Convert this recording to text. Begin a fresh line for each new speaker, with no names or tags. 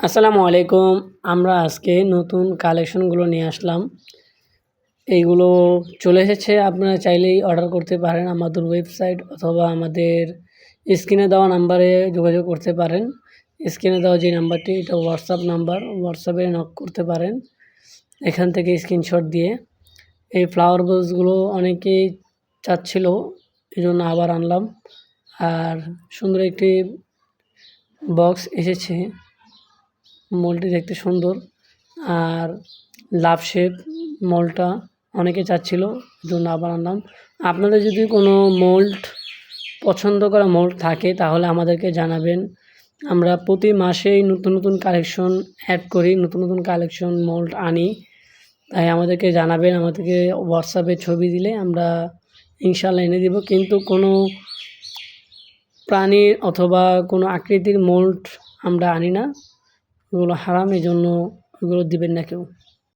আসসালামু আলাইকুম। আমরা আজকে নতুন কালেকশনগুলো নিয়ে আসলাম। এইগুলো চলে এসেছে। আপনারা চাইলেই অর্ডার করতে পারেন আমাদের ওয়েবসাইট অথবা আমাদের স্ক্রিনে দেওয়া নাম্বারে যোগাযোগ করতে পারেন। স্ক্রিনে দেওয়া যে নাম্বারটি এটা হোয়াটসঅ্যাপ নাম্বার। হোয়াটসঅ্যাপে নক করতে পারেন। এখান থেকে স্ক্রিনশট দিয়ে। এই ফ্লাওয়ার ভাসগুলো অনেকেই চাচ্ছিল, এজন্য আবার আনলাম। আর সুন্দর একটি বক্স এসেছে। মলটি দেখতে সুন্দর। আর লাভ শেপ মলটা অনেকে চাচ্ছিল, এজন্য আবার আনলাম। আপনাদের যদি কোনো মোল্ড পছন্দ করা মোল্ড থাকে তাহলে আমাদেরকে জানাবেন। আমরা প্রতি মাসেই নতুন নতুন কালেকশন অ্যাড করি, নতুন নতুন কালেকশন মোল্ড আনি। তাই আমাদেরকে জানাবেন। আমাদেরকে হোয়াটসঅ্যাপে ছবি দিলে আমরা ইনশাআল্লাহ এনে দিব। কিন্তু কোনো প্রাণীর অথবা কোনো আকৃতির মোল্ড আমরা আনি না। ওগুলো হারাম, এজন্য ওগুলো দিবেন না কেউ।